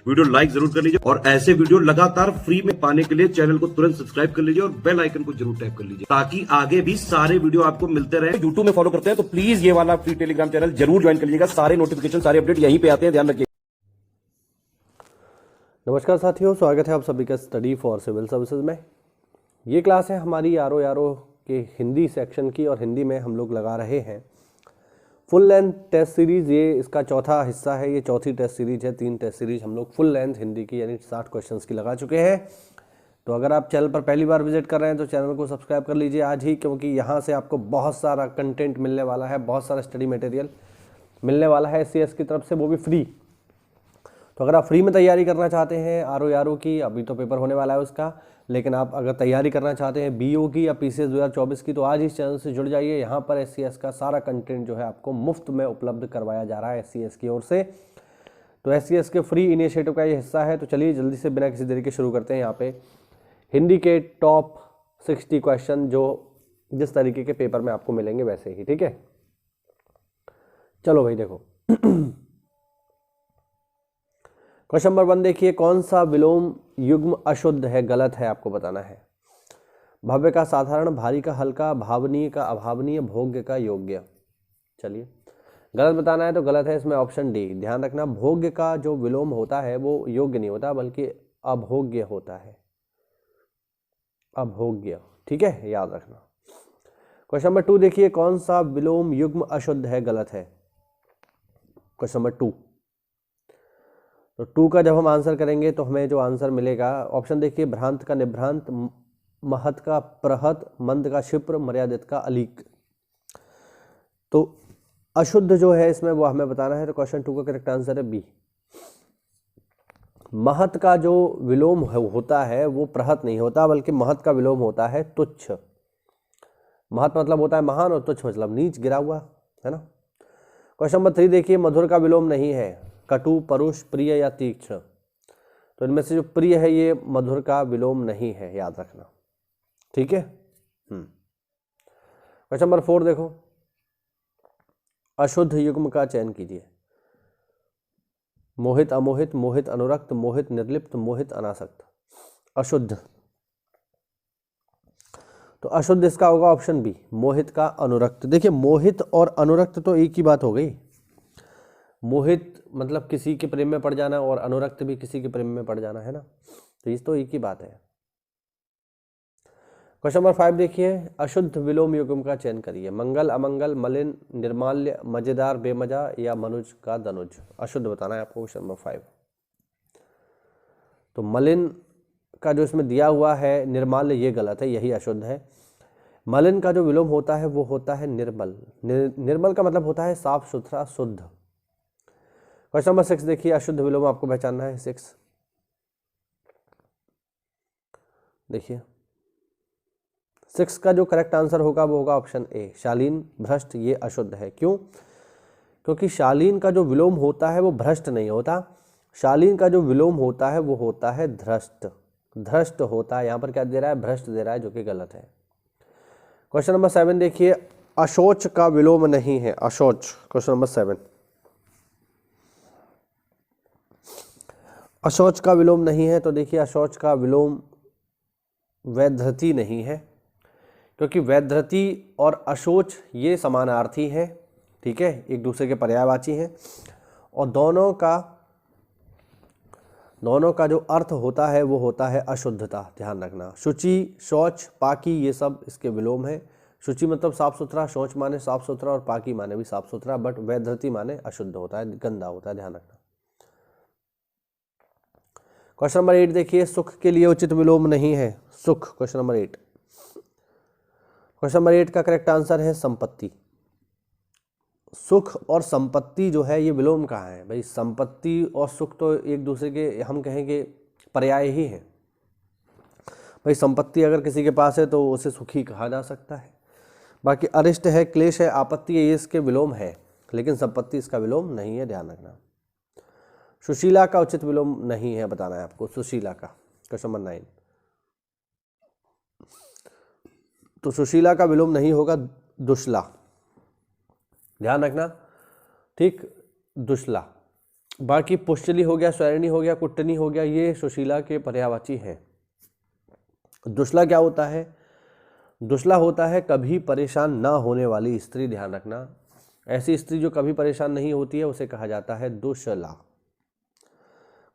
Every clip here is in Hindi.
वीडियो लाइक जरूर कर लीजिए और ऐसे वीडियो लगातार फ्री में पाने के लिए चैनल को तुरंत सब्सक्राइब कर लीजिए और बेल आइकन को जरूर टैप कर लीजिए ताकि आगे भी सारे वीडियो आपको मिलते रहे। यूट्यूब में फॉलो करते हैं तो प्लीज ये वाला फ्री टेलीग्राम चैनल जरूर ज्वाइन कर लीजिएगा। सारे नोटिफिकेशन सारे अपडेट यहीं पे आते हैं, ध्यान रखिए। नमस्कार साथियों, स्वागत है आप सभी का स्टडी फॉर सिविल सर्विसेज में। ये क्लास है हमारी यारो के हिंदी सेक्शन की और हिंदी में हम लोग लगा रहे हैं फुल लेंथ टेस्ट सीरीज़। ये इसका चौथा हिस्सा है, ये चौथी टेस्ट सीरीज है। 3 टेस्ट सीरीज हम लोग फुल लेंथ हिंदी की यानी 60 क्वेश्चंस की लगा चुके हैं। तो अगर आप चैनल पर पहली बार विजिट कर रहे हैं तो चैनल को सब्सक्राइब कर लीजिए आज ही, क्योंकि यहाँ से आपको बहुत सारा कंटेंट मिलने वाला है, बहुत सारा स्टडी मटेरियल मिलने वाला है SCS की तरफ से, वो भी फ्री। तो अगर आप फ्री में तैयारी करना चाहते हैं यारो की, अभी तो पेपर होने वाला है उसका, लेकिन आप अगर तैयारी करना चाहते हैं BO की या PCS 2024 की, तो आज इस चैनल से जुड़ जाइए। यहाँ पर SCS का सारा कंटेंट जो है आपको मुफ्त में उपलब्ध करवाया जा रहा है SCS की ओर से। तो SCS के फ्री इनिशिएटिव का ये हिस्सा है। तो चलिए जल्दी से बिना किसी देरी के शुरू करते हैं। यहाँ पे हिंदी के टॉप 60 क्वेश्चन जो जिस तरीके के पेपर में आपको मिलेंगे वैसे ही, ठीक है। चलो भाई देखो क्वेश्चन नंबर 1 देखिए, कौन सा विलोम युग्म अशुद्ध है, गलत है, आपको बताना है। भव्य का साधारण, भारी का हल्का, भावनीय का अभावनीय, भोग्य का योग्य। चलिए गलत बताना है तो गलत है इसमें ऑप्शन डी। ध्यान रखना, भोग्य का जो विलोम होता है वो योग्य नहीं होता बल्कि अभोग्य होता है, अभोग्य, ठीक है, याद रखना। क्वेश्चन नंबर 2 देखिए, कौन सा विलोम युग्म अशुद्ध है, गलत है। क्वेश्चन नंबर 2, तो 2 का जब हम आंसर करेंगे तो हमें जो आंसर मिलेगा, ऑप्शन देखिए, भ्रांत का निभ्रांत, महत का प्रहत, मंद का क्षिप्र, मर्यादित का अलीक। तो अशुद्ध जो है इसमें वो हमें बताना है। तो क्वेश्चन 2 का करेक्ट आंसर है बी। महत का जो विलोम होता है वो प्रहत नहीं होता बल्कि महत का विलोम होता है तुच्छ। महत मतलब होता है महान और तुच्छ मतलब नीच, गिरा हुआ, है ना। क्वेश्चन नंबर 3 देखिए, मधुर का विलोम नहीं है, कटु, परुष, प्रिय या तीक्ष्ण। तो इनमें से जो प्रिय है ये मधुर का विलोम नहीं है, याद रखना, ठीक है। क्वेश्चन नंबर 4 देखो, अशुद्ध युग्म का चयन कीजिए। मोहित अमोहित, मोहित अनुरक्त, मोहित निर्लिप्त, मोहित अनासक्त। अशुद्ध, तो अशुद्ध इसका होगा ऑप्शन बी, मोहित का अनुरक्त। देखिए मोहित और अनुरक्त तो एक ही बात हो गई। मोहित मतलब किसी के प्रेम में पड़ जाना और अनुरक्त भी किसी के प्रेम में पड़ जाना, है ना, तो ये तो एक ही बात है। क्वेश्चन नंबर 5 देखिए, अशुद्ध विलोम युग्म का चयन करिए। मंगल अमंगल, मलिन, निर्माल्य, मजेदार बेमजा या मनुज का दनुज। अशुद्ध बताना है आपको क्वेश्चन नंबर 5। तो मलिन का जो इसमें दिया हुआ है निर्माल्य, ये गलत है, यही अशुद्ध है। मलिन का जो विलोम होता है वो होता है निर्मल। निर्मल का मतलब होता है साफ सुथरा, शुद्ध। क्वेश्चन नंबर 6 देखिए, अशुद्ध विलोम आपको पहचानना है। 6 देखिए, 6 का जो करेक्ट आंसर होगा वो होगा ऑप्शन ए, शालीन, भ्रष्ट। ये अशुद्ध है, क्यों? क्योंकि शालीन का जो विलोम होता है वो भ्रष्ट नहीं होता। शालीन का जो विलोम होता है वो होता है धृष्ट, धृष्ट होता है। यहाँ पर क्या दे रहा है, भ्रष्ट दे रहा है, जो कि गलत है। क्वेश्चन नंबर 7 देखिए, अशोच का विलोम नहीं है, अशोच। क्वेश्चन नंबर 7, अशौच का विलोम नहीं है। तो देखिए अशौच का विलोम वैधृति नहीं है, क्योंकि वैधृति और अशोच ये समानार्थी हैं, ठीक है, एक दूसरे के पर्यायवाची हैं, और दोनों का जो अर्थ होता है वो होता है अशुद्धता। ध्यान रखना, शुचि, शौच, पाकी, ये सब इसके विलोम है। शुचि मतलब साफ सुथरा, शौच माने साफ सुथरा और पाकी माने भी साफ सुथरा, बट वैधृति माने अशुद्ध होता है, गंदा होता है, ध्यान रखना। क्वेश्चन नंबर 8 देखिए, सुख के लिए उचित विलोम नहीं है, सुख। क्वेश्चन नंबर 8, क्वेश्चन नंबर 8 का करेक्ट आंसर है संपत्ति। सुख और संपत्ति जो है ये विलोम कहाँ है भाई? संपत्ति और सुख तो एक दूसरे के हम कहेंगे पर्याय ही हैं भाई। संपत्ति अगर किसी के पास है तो उसे सुखी कहा जा सकता है। बाकी अरिष्ट है, क्लेश है, आपत्ति है, ये इसके विलोम है, लेकिन संपत्ति इसका विलोम नहीं है, ध्यान रखना। सुशीला का उचित विलोम नहीं है, बताना है आपको सुशीला का। क्वेश्चन नंबर 9, तो सुशीला का विलोम नहीं होगा दुशला, ध्यान रखना, ठीक, दुशला। बाकी पुष्चली हो गया, स्वैरिणी हो गया, कुट्टनी हो गया, ये सुशीला के पर्यायवाची हैं। दुश्ला क्या होता है? दुश्ला होता है कभी परेशान ना होने वाली स्त्री, ध्यान रखना। ऐसी स्त्री जो कभी परेशान नहीं होती है उसे कहा जाता है दुश्ला।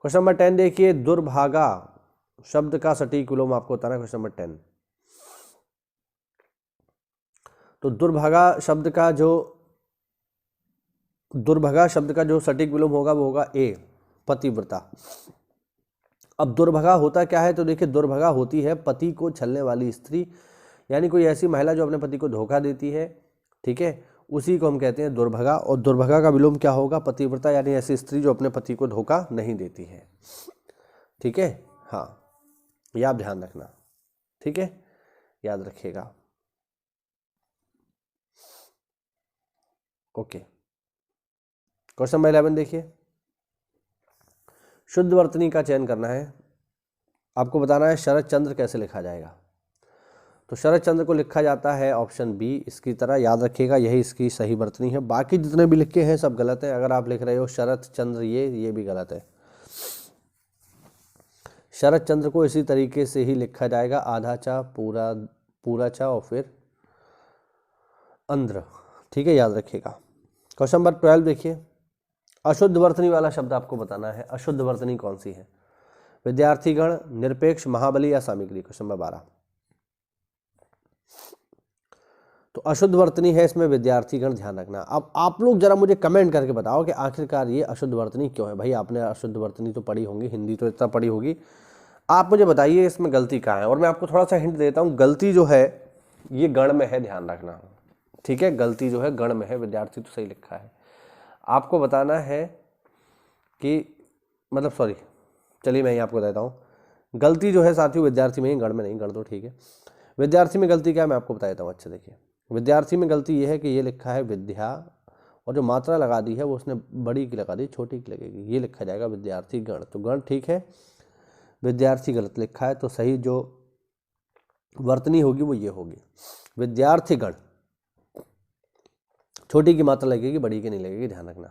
क्वेश्चन नंबर 10 देखिए, दुर्भागा शब्द का सटीक विलोम आपको बताना है। क्वेश्चन नंबर 10, तो दुर्भागा शब्द का जो सटीक विलोम होगा वो होगा ए, पतिव्रता। अब दुर्भगा होता क्या है? तो देखिए, दुर्भगा होती है पति को छलने वाली स्त्री, यानी कोई ऐसी महिला जो अपने पति को धोखा देती है, ठीक है, उसी को हम कहते हैं दुर्भगा। और दुर्भगा का विलोम क्या होगा? पतिव्रता, यानी ऐसी स्त्री जो अपने पति को धोखा नहीं देती है। ठीक है, हाँ, ये आप ध्यान रखना, ठीक है, याद रखिएगा। ओके, क्वेश्चन नंबर 11 देखिए, शुद्ध वर्तनी का चयन करना है। आपको बताना है शरद चंद्र कैसे लिखा जाएगा। तो शरद चंद्र को लिखा जाता है ऑप्शन बी, इसकी तरह, याद रखिएगा, यही इसकी सही वर्तनी है। बाकी जितने भी लिखे हैं सब गलत है। अगर आप लिख रहे हो शरद चंद्र, ये भी गलत है। शरद चंद्र को इसी तरीके से ही लिखा जाएगा, आधा चा, पूरा चा और फिर अंध्र, ठीक है, याद रखिएगा। क्वेश्चन नंबर 12 देखिए, अशुद्ध वर्तनी वाला शब्द आपको बताना है। अशुद्ध वर्तनी कौन सी है? विद्यार्थीगण, निरपेक्ष, महाबली या सामग्री। क्वेश्चन नंबर 12, तो अशुद्ध वर्तनी है इसमें विद्यार्थीगण, ध्यान रखना। अब आप लोग जरा मुझे कमेंट करके बताओ कि आखिरकार ये अशुद्ध वर्तनी क्यों है। भाई आपने अशुद्ध वर्तनी तो पढ़ी होंगी, हिंदी तो इतना पढ़ी होगी, आप मुझे बताइए इसमें गलती कहाँ है। और मैं आपको थोड़ा सा हिंट देता हूँ, गलती जो है ये गण में है, ध्यान रखना, ठीक है, गलती जो है गण में है, विद्यार्थी तो सही लिखा है। आपको बताना है कि मतलब सॉरी, चलिए मैं ही आपको बताता हूँ, गलती जो है साथियों विद्यार्थी में ही, गण में नहीं। गण तो ठीक है, विद्यार्थी में गलती क्या है मैं आपको बताता हूँ। अच्छा देखिए, विद्यार्थी में गलती ये है कि ये लिखा है विद्या, और जो मात्रा लगा दी है वो उसने बड़ी की लगा दी, छोटी की लगेगी, ये लिखा जाएगा विद्यार्थी गण। तो गण ठीक है, विद्यार्थी गलत लिखा है, तो सही जो वर्तनी होगी वो ये होगी विद्यार्थी गण। छोटी की मात्रा लगेगी, बड़ी की नहीं लगेगी, ध्यान रखना।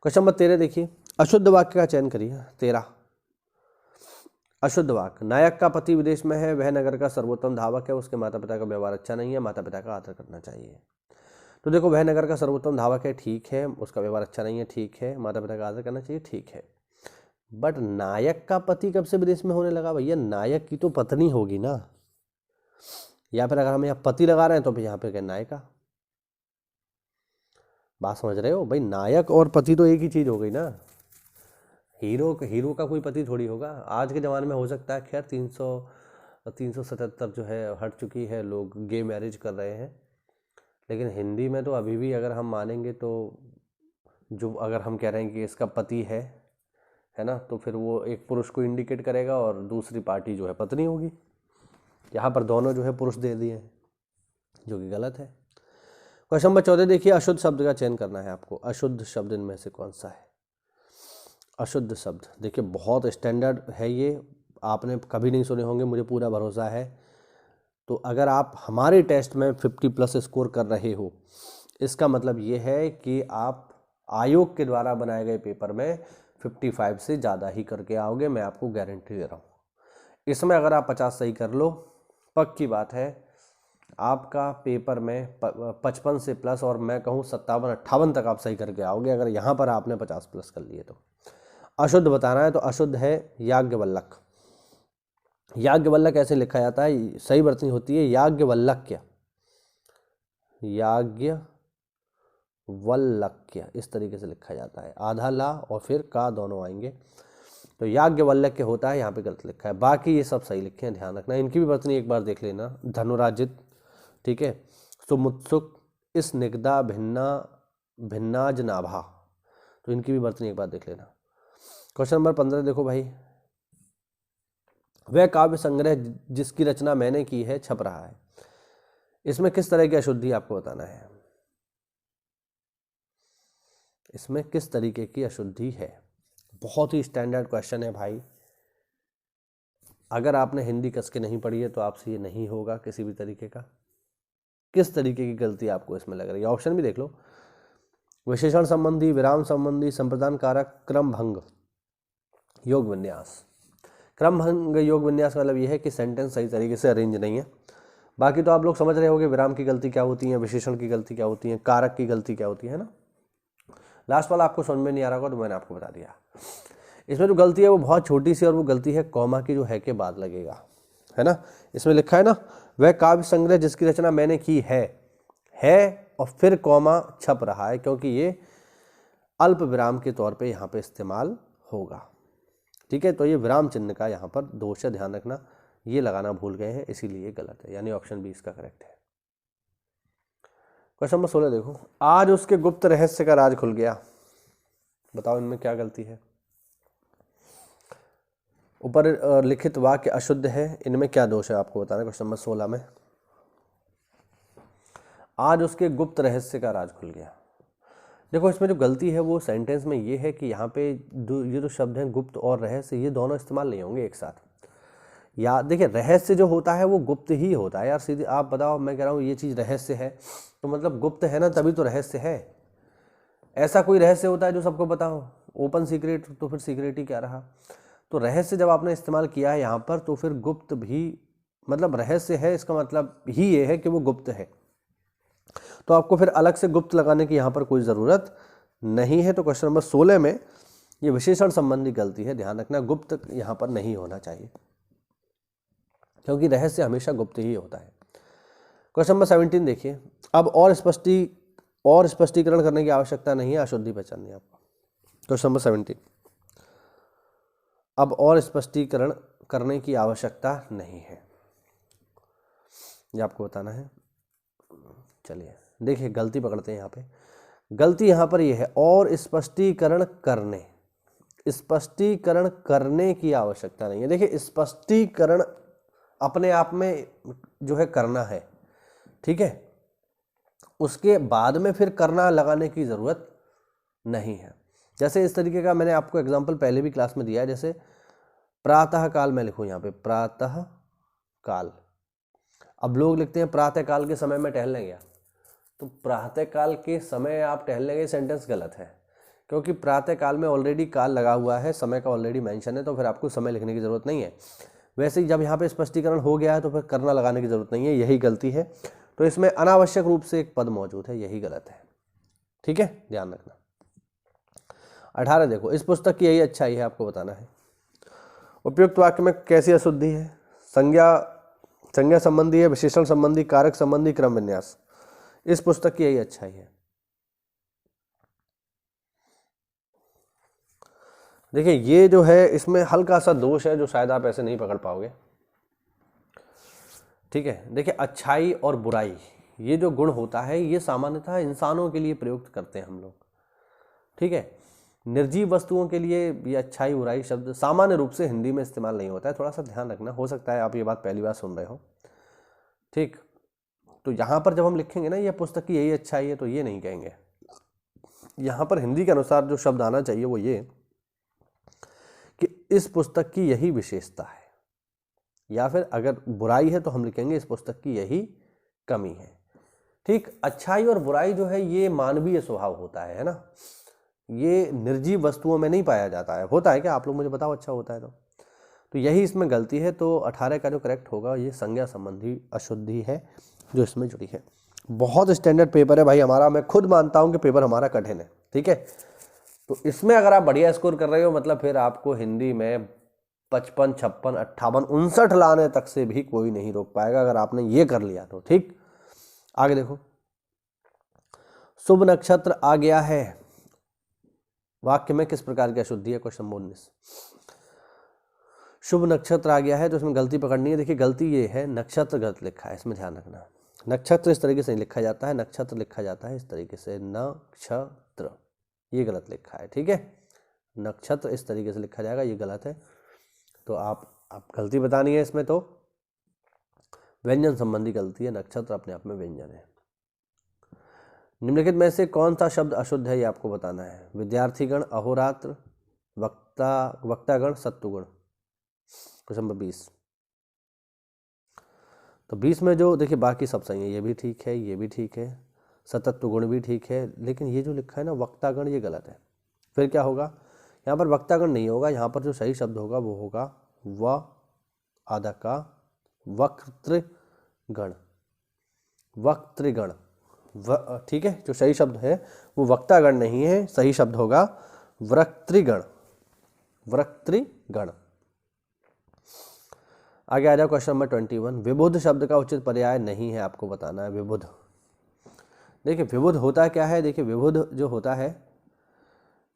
क्वेश्चन नंबर 13 देखिए, अशुद्ध वाक्य का चयन करिए। 13, अशुद्ध वाक्य, नायक का पति विदेश में है, वह नगर का सर्वोत्तम धावक है, उसके माता पिता का व्यवहार अच्छा नहीं है, माता पिता का आदर करना चाहिए। तो देखो, वह नगर का सर्वोत्तम धावक है, ठीक है, उसका व्यवहार अच्छा नहीं है, ठीक है, माता पिता का आदर करना चाहिए, ठीक है। बट नायक का पति कब से विदेश में होने लगा? भैया नायक की तो पत्नी होगी ना, या फिर अगर हम यहाँ पति लगा रहे हैं तो फिर यहाँ पे क्या नायिका। बात समझ रहे हो भाई? नायक और पति तो एक ही चीज हो गई ना। हीरो का कोई पति थोड़ी होगा। आज के ज़माने में हो सकता है, खैर 377 जो है हट चुकी है, लोग गे मैरिज कर रहे हैं, लेकिन हिंदी में तो अभी भी अगर हम मानेंगे तो जो अगर हम कह रहे हैं कि इसका पति है ना, तो फिर वो एक पुरुष को इंडिकेट करेगा और दूसरी पार्टी जो है पत्नी होगी। यहाँ पर दोनों जो है पुरुष दे दिए हैं, जो कि गलत है। क्वेश्चन नंबर 14 देखिए, अशुद्ध शब्द का चयन करना है आपको। अशुद्ध शब्द इनमें से कौन सा है? अशुद्ध शब्द देखिए बहुत स्टैंडर्ड है, ये आपने कभी नहीं सुने होंगे, मुझे पूरा भरोसा है। तो अगर आप हमारे टेस्ट में 50+ स्कोर कर रहे हो, इसका मतलब ये है कि आप आयोग के द्वारा बनाए गए पेपर में 55 से ज़्यादा ही करके आओगे, मैं आपको गारंटी दे रहा हूँ। इसमें अगर आप 50 सही कर लो, पक्की बात है आपका पेपर में 55 से प्लस, और मैं कहूँ 57-58 तक आप सही करके आओगे, अगर यहाँ पर आपने 50+ कर लिए तो। अशुद्ध बताना है तो अशुद्ध है याज्ञवल्लक। याज्ञवल्लक ऐसे लिखा जाता है, सही वर्तनी होती है याज्ञवल्क्य, याज्ञवल्क्य, इस तरीके से लिखा जाता है, आधा ला और फिर का दोनों आएंगे, तो याज्ञवल्क्य होता है, यहाँ पे गलत लिखा है। बाकी ये सब सही लिखे हैं, ध्यान रखना। इनकी भी वर्तनी एक बार देख लेना। धनुराजित, ठीक है, सुमुत्सुक, स्निग्धा, भिन्नाजनाभा, तो इनकी भी वर्तनी एक बार देख लेना। क्वेश्चन नंबर 15 देखो भाई, वह काव्य संग्रह जिसकी रचना मैंने की है छप रहा है, इसमें किस तरह की अशुद्धि आपको बताना है। इसमें किस तरीके की अशुद्धि है? बहुत ही स्टैंडर्ड क्वेश्चन है भाई। अगर आपने हिंदी कस के नहीं पढ़ी है तो आपसे ये नहीं होगा किसी भी तरीके का। किस तरीके की गलती आपको इसमें लग रही है? ऑप्शन भी देख लो। विशेषण संबंधी, विराम संबंधी, संप्रदान कारक, क्रम भंग, योग विन्यास। क्रम भंग योग विन्यास मतलब ये है कि सेंटेंस सही तरीके से अरेंज नहीं है। बाकी तो आप लोग समझ रहे होंगे विराम की गलती क्या होती है, विशेषण की गलती क्या होती है, कारक की गलती क्या होती है ना। लास्ट वाला आपको समझ में नहीं आ रहा होगा तो मैंने आपको बता दिया। इसमें जो गलती है वो बहुत छोटी सी, और वो गलती है कॉमा की जो है के बाद लगेगा, है ना। इसमें लिखा है ना, वह काव्य संग्रह जिसकी रचना मैंने की है और फिर कॉमा छप रहा है, क्योंकि ये अल्प विराम के तौर पे यहाँ पे इस्तेमाल होगा। ठीक है, तो ये विराम चिन्ह का यहाँ पर दोष है, ध्यान रखना। ये लगाना भूल गए हैं, इसीलिए गलत है, यानी ऑप्शन बी इसका करेक्ट है। क्वेश्चन नंबर 16 देखो, आज उसके गुप्त रहस्य का राज खुल गया। बताओ इनमें क्या गलती है। ऊपर लिखित वाक्य अशुद्ध है, इनमें क्या दोष है आपको बताना। क्वेश्चन नंबर 16 में आज उसके गुप्त रहस्य का राज खुल गया। देखो इसमें जो गलती है वो सेंटेंस में ये है कि यहाँ पे ये जो शब्द हैं गुप्त और रहस्य, ये दोनों इस्तेमाल नहीं होंगे एक साथ। या देखिए रहस्य जो होता है वो गुप्त ही होता है यार, सीधे आप बताओ, मैं कह रहा हूँ ये चीज़ रहस्य है तो मतलब गुप्त है ना, तभी तो रहस्य है। ऐसा कोई रहस्य होता है जो सबको पता हो, ओपन सीक्रेट, तो फिर सीक्रेट ही क्या रहा। तो रहस्य जब आपने इस्तेमाल किया है यहाँ पर, तो फिर गुप्त भी मतलब रहस्य है, इसका मतलब ही ये है कि वो गुप्त है। तो आपको फिर अलग से गुप्त लगाने की यहाँ पर कोई ज़रूरत नहीं है। तो क्वेश्चन नंबर 16 में ये विशेषण संबंधी गलती है, ध्यान रखना, गुप्त यहाँ पर नहीं होना चाहिए, क्योंकि रहस्य हमेशा गुप्त ही होता है। क्वेश्चन नंबर 17 देखिए, अब और स्पष्टीकरण करने की आवश्यकता नहीं है, अशुद्धि पहचाननी है आपको। क्वेश्चन नंबर 17, अब और स्पष्टीकरण करने की आवश्यकता नहीं है, ये आपको बताना है। चलिए देखिए गलती पकड़ते हैं यहाँ पे। गलती यहाँ पर ये है, और स्पष्टीकरण करने की आवश्यकता नहीं है। देखिए स्पष्टीकरण अपने आप में जो है करना है, ठीक है, उसके बाद में फिर करना लगाने की ज़रूरत नहीं है। जैसे इस तरीके का मैंने आपको एग्जाम्पल पहले भी क्लास में दिया है, जैसे प्रातः काल मैं लिखूँ यहाँ पे, प्रातः काल। अब लोग लिखते हैं प्रातः काल के समय में टहलने गया, तो प्रातः काल के समय आप टहलने गए, सेंटेंस गलत है, क्योंकि प्रातः काल में ऑलरेडी काल लगा हुआ है, समय का ऑलरेडी मेंशन है, तो फिर आपको समय लिखने की ज़रूरत नहीं है। वैसे ही जब यहाँ पे स्पष्टीकरण हो गया है तो फिर करना लगाने की ज़रूरत नहीं है, यही गलती है। तो इसमें अनावश्यक रूप से एक पद मौजूद है, यही गलत है, ठीक है, ध्यान रखना। 18 देखो, इस पुस्तक की यही अच्छाई है, आपको बताना है। उपयुक्त वाक्य में कैसी अशुद्धि है। संज्ञा संबंधी है, विशेषण संबंधी, कारक संबंधी, क्रम विन्यास। इस पुस्तक की यही अच्छाई है। देखिए ये जो है इसमें हल्का सा दोष है जो शायद आप ऐसे नहीं पकड़ पाओगे, ठीक है। देखिए अच्छाई और बुराई, ये जो गुण होता है ये सामान्यतः इंसानों के लिए प्रयुक्त करते हैं हम लोग, ठीक है। निर्जीव वस्तुओं के लिए ये अच्छाई बुराई शब्द सामान्य रूप से हिंदी में इस्तेमाल नहीं होता है, थोड़ा सा ध्यान रखना। हो सकता है आप ये बात पहली बार सुन रहे हो, ठीक। तो यहाँ पर जब हम लिखेंगे ना ये पुस्तक की यही अच्छाई है, तो ये नहीं कहेंगे। यहाँ पर हिंदी के अनुसार जो शब्द आना चाहिए वो ये कि इस पुस्तक की यही विशेषता है, या फिर अगर बुराई है तो हम लिखेंगे इस पुस्तक की यही कमी है, ठीक। अच्छाई और बुराई जो है ये मानवीय स्वभाव होता है ना, ये निर्जीव वस्तुओं में नहीं पाया जाता है। होता है क्या, आप लोग मुझे बताओ, अच्छा होता है तो यही इसमें गलती है। तो 18 का जो करेक्ट होगा ये संज्ञा संबंधी अशुद्धि है जो इसमें जुड़ी है। बहुत स्टैंडर्ड पेपर है भाई हमारा, मैं खुद मानता हूँ कि पेपर हमारा कठिन है, ठीक है। तो इसमें अगर आप बढ़िया स्कोर कर रहे हो, मतलब फिर आपको हिंदी में 55, 56, 58, 59 लाने तक से भी कोई नहीं रोक पाएगा, अगर आपने ये कर लिया तो, ठीक। आगे देखो, शुभ नक्षत्र आ गया है, वाक्य में किस प्रकार की अशुद्धि है। क्वेश्चन 19, शुभ नक्षत्र आ गया है तो इसमें गलती पकड़नी है। देखिए गलती ये है, नक्षत्र गलत लिखा है, इसमें ध्यान रखना। नक्षत्र इस तरीके से नहीं लिखा जाता है, नक्षत्र लिखा जाता है इस तरीके से, नक्षत्र, ये गलत लिखा है, ठीक है। नक्षत्र इस तरीके से लिखा जाएगा, ये गलत है। तो आप गलती बतानी है इसमें, तो व्यंजन संबंधी गलती है, नक्षत्र अपने आप में व्यंजन है। निम्नलिखित में से कौन सा शब्द अशुद्ध है ये आपको बताना है। विद्यार्थीगण, अहोरात्र, वक्तागण, सत्तुगण। क्वेश्चन नंबर 20, तो 20 में जो देखिए बाकी सब सही है, ये भी ठीक है, ये भी ठीक है, सतत्व गुण भी ठीक है, लेकिन ये जो लिखा है ना वक्तागण, ये गलत है। फिर क्या होगा, यहाँ पर वक्तागण नहीं होगा, यहाँ पर जो सही शब्द होगा वो होगा व आधा का वक्तृगण। वक्तृगण ठीक है, जो सही शब्द है वो वक्तागण नहीं है, सही शब्द होगा वक्तृगण। वक्तृगण। आगे आ जाओ क्वेश्चन नंबर 21। विबुध शब्द का उचित पर्याय नहीं है, आपको बताना है विबुध। देखिए विबुध होता क्या है, देखिए विबुध जो होता है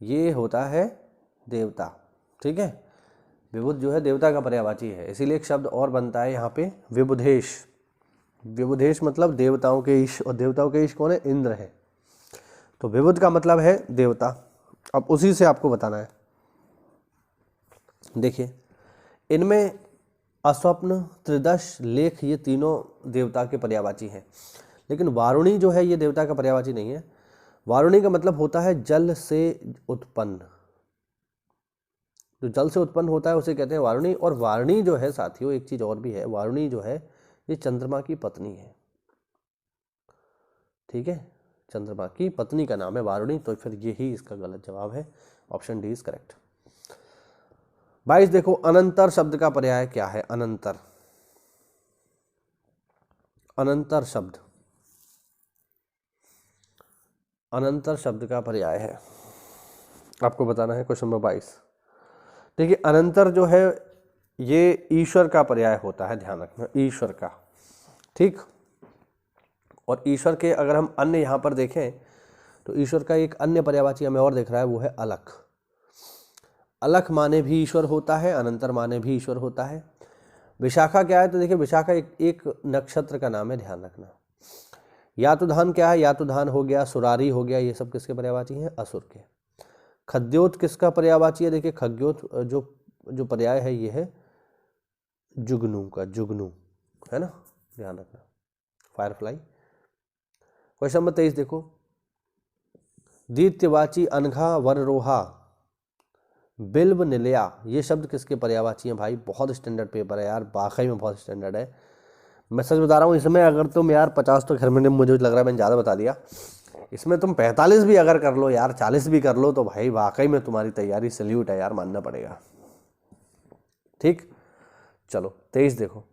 ये होता है देवता, ठीक है। विबुध जो है देवता का पर्यायवाची है, इसीलिए एक शब्द और बनता है यहाँ पे विबुधेश। विबुधेश मतलब देवताओं के ईश, और देवताओं के ईश कौन है, इंद्र है। तो विबुध का मतलब है देवता। अब उसी से आपको बताना है। देखिए इनमें अस्वप्न, त्रिदश, लेख, ये तीनों देवता के पर्यायवाची हैं, लेकिन वारुणी जो है ये देवता का पर्यायवाची नहीं है। वारुणी का मतलब होता है जल से उत्पन्न, जो जल से उत्पन्न होता है उसे कहते हैं वारुणी। और वारुणी जो है साथियों, एक चीज और भी है, वारुणी जो है ये चंद्रमा की पत्नी है, ठीक है, चंद्रमा की पत्नी का नाम है वारुणी। तो फिर यही इसका गलत जवाब है, ऑप्शन डी इज करेक्ट। 22 देखो, अनंतर शब्द का पर्याय क्या है, अनंतर। अनंतर शब्द, अनंतर शब्द का पर्याय है, आपको बताना है क्वेश्चन नंबर 22। देखिए अनंतर जो है ये ईश्वर का पर्याय होता है, ध्यान रखना, ईश्वर का, ठीक। और ईश्वर के अगर हम अन्य यहाँ पर देखें तो ईश्वर का एक अन्य पर्यायवाची हमें और दिख रहा है, वो है अलख। अलख माने भी ईश्वर होता है, अनंतर माने भी ईश्वर होता है। विशाखा क्या है, तो देखिए विशाखा एक नक्षत्र का नाम है, ध्यान रखना। यातुधान क्या है, यातुधान हो गया, सुरारी हो गया, ये सब किसके पर्यायवाची हैं, असुर के। खद्योत किसका पर्यायवाची है, देखिए खग्योत जो पर्याय है ये है जुगनू का, जुगनू है ना, ध्यान रखना। फायरफ्लाई। क्वेश्चन नंबर 23 देखो, दीत्यवाची अनघा वररोहा बिल्व निलया, ये शब्द किसके पर्यायवाची हैं भाई। बहुत स्टैंडर्ड पेपर है यार, वाकई में बहुत स्टैंडर्ड है। मैं सच बता रहा हूँ, इसमें अगर तुम यार 50 तो घर में, मुझे लग रहा है मैंने ज़्यादा बता दिया, इसमें तुम 45 भी अगर कर लो यार, 40 भी कर लो, तो भाई वाकई में तुम्हारी तैयारी सैल्यूट है यार, मानना पड़ेगा, ठीक। चलो 23 देखो,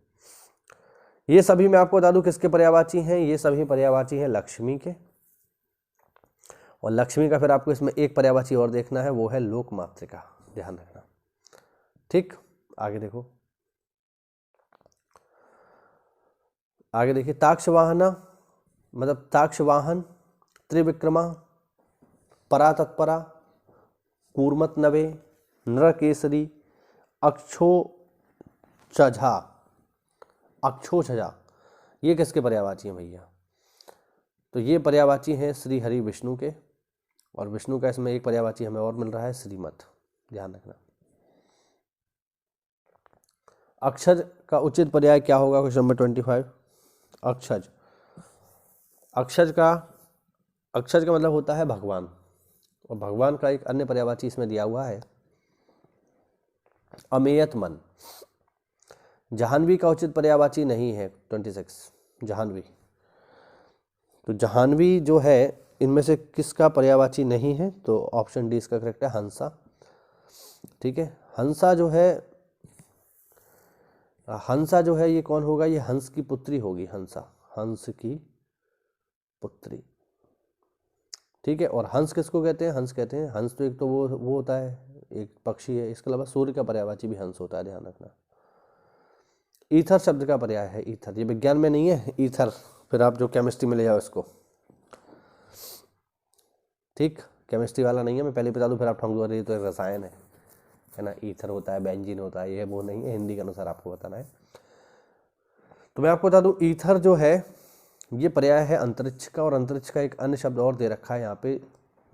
ये सभी मैं आपको बता दूं किसके पर्यायवाची हैं, ये सभी पर्यायवाची हैं लक्ष्मी के। और लक्ष्मी का फिर आपको इसमें एक पर्यायवाची और देखना है, वो है लोकमातृका, ध्यान रखना, ठीक। आगे देखो, आगे देखिए, ताक्षवाहना मतलब ताक्षवाहन, त्रिविक्रमा, परातत्परा, कूर्मत नवे, नरकेसरी, अक्षोचझा, अक्षोचझा, ये किसके पर्यायवाची हैं भैया। तो ये पर्यायवाची हैं श्री हरि विष्णु के, और विष्णु का इसमें एक पर्यायवाची हमें और मिल रहा है, श्रीमत, ध्यान रखना। अक्षज का उचित पर्याय क्या होगा, क्वेश्चन नंबर 25। अक्षज, अक्षज का मतलब होता है भगवान, और भगवान का एक अन्य पर्यायवाची इसमें दिया हुआ है अमेयत मन। जाह्नवी का उचित पर्यायवाची नहीं है 26, जाह्नवी। तो जाह्नवी जो है इनमें से किसका पर्यायवाची नहीं है, तो ऑप्शन डी इसका करेक्ट है, हंसा, ठीक है। हंसा जो है ये कौन होगा, ये हंस की पुत्री होगी, हंसा, हंस की पुत्री, ठीक है। और हंस किसको कहते हैं, हंस कहते हैं, हंस तो एक तो वो होता है, एक पक्षी है, इसके अलावा सूर्य का पर्यायवाची भी हंस होता है, ध्यान रखना। ईथर शब्द का पर्याय है ईथर, ये विज्ञान में नहीं है ईथर, फिर आप जो केमिस्ट्री में ले जाओ इसको, ठीक, केमिस्ट्री वाला नहीं है, मैं पहले बता दूं, फिर आप ठोंक दो ये तो रसायन है ना, ईथर होता है, बेंजीन होता है, ये वो नहीं है, हिंदी के अनुसार आपको बताना है। तो मैं आपको बता दूं, ईथर जो है ये पर्याय है अंतरिक्ष का, और अंतरिक्ष का एक अन्य शब्द और दे रखा है यहाँ पे,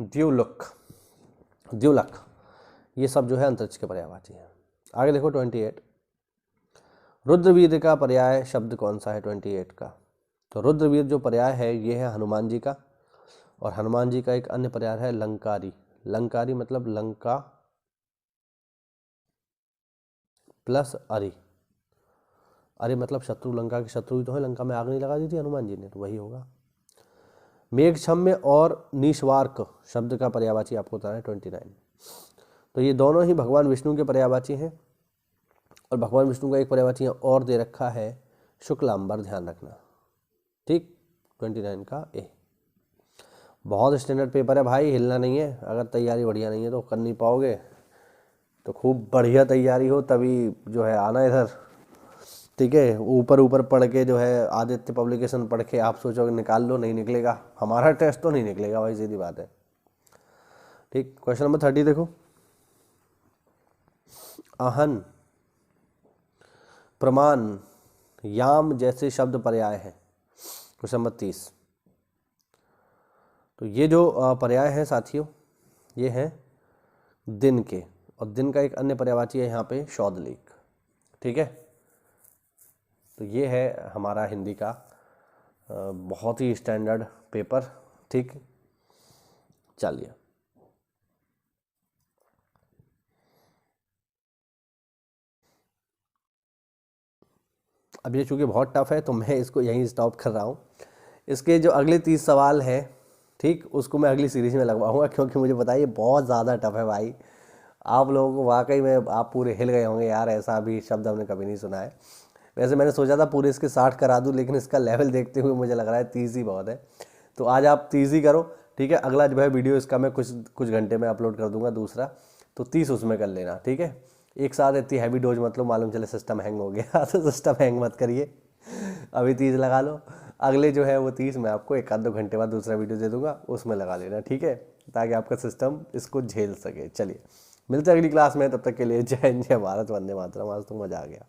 द्युलक, द्युलक, ये सब जो है अंतरिक्ष के पर्यायवाची हैं। आगे देखो 28, रुद्रवीर का पर्याय शब्द कौन सा है 28 का। तो रुद्रवीर जो पर्याय है ये है हनुमान जी का, और हनुमान जी का एक अन्य पर्याय है लंकारी। लंकारी मतलब लंका प्लस अरि, अरे मतलब शत्रु, लंका के शत्रु ही तो है, लंका में आग नहीं लगा दी थी हनुमान जी ने, तो वही होगा। मेघछम्य और निस्वार्क शब्द का पर्यायवाची आपको बताना है 29। तो ये दोनों ही भगवान विष्णु के पर्यायवाची हैं। और भगवान विष्णु का एक पर्यायवाची यहाँ और दे रखा है शुक्लांबर, ध्यान रखना, ठीक। 29 का ए। बहुत स्टैंडर्ड पेपर है भाई, हिलना नहीं है। अगर तैयारी बढ़िया नहीं है तो कर नहीं पाओगे, तो खूब बढ़िया तैयारी हो तभी जो है आना इधर, ठीक है। ऊपर ऊपर पढ़ के जो है आदित्य पब्लिकेशन पढ़ के आप सोचोगे निकाल लो, नहीं निकलेगा। हमारा टेस्ट तो नहीं निकलेगा भाई, सीधी बात है, ठीक। क्वेश्चन नंबर 30 देखो। आहन, प्रमाण, याम जैसे शब्द पर्याय हैं। Question number 30। तो ये जो पर्याय हैं साथियों, ये हैं दिन के, और दिन का एक अन्य पर्यायवाची है यहाँ पे शौदलेख, ठीक है। तो ये है हमारा हिंदी का बहुत ही स्टैंडर्ड पेपर, ठीक। चलिए अब ये चूँकि बहुत टफ है तो मैं इसको यहीं स्टॉप कर रहा हूँ। इसके जो अगले 30 सवाल हैं, ठीक, उसको मैं अगली सीरीज में लगवाऊंगा, क्योंकि मुझे पता है ये बहुत ज़्यादा टफ है भाई। आप लोगों को वाकई में आप पूरे हिल गए होंगे, यार ऐसा भी शब्द हमने कभी नहीं सुना है। वैसे मैंने सोचा था पूरे इसके 60 करा दूं, लेकिन इसका लेवल देखते हुए मुझे लग रहा है 30 ही बहुत है। तो आज आप 30 ही करो, ठीक है। अगला जो है वीडियो इसका मैं कुछ घंटे में अपलोड कर दूंगा दूसरा, तो 30 उसमें कर लेना, ठीक है। एक साथ इतनी हैवी डोज मत लो, मालूम चले सिस्टम हैंग हो गया तो सिस्टम हैंग मत करिए, अभी 30 लगा लो। अगले जो है वो 30 मैं आपको 1-2 घंटे बाद दूसरा वीडियो दे दूंगा, उसमें लगा लेना, ठीक है, ताकि आपका सिस्टम इसको झेल सके। चलिए मिलते हैं अगली क्लास में, तब तक के लिए जय हिंद, जय भारत, वंदे मातरम। आज तो मज़ा आ गया।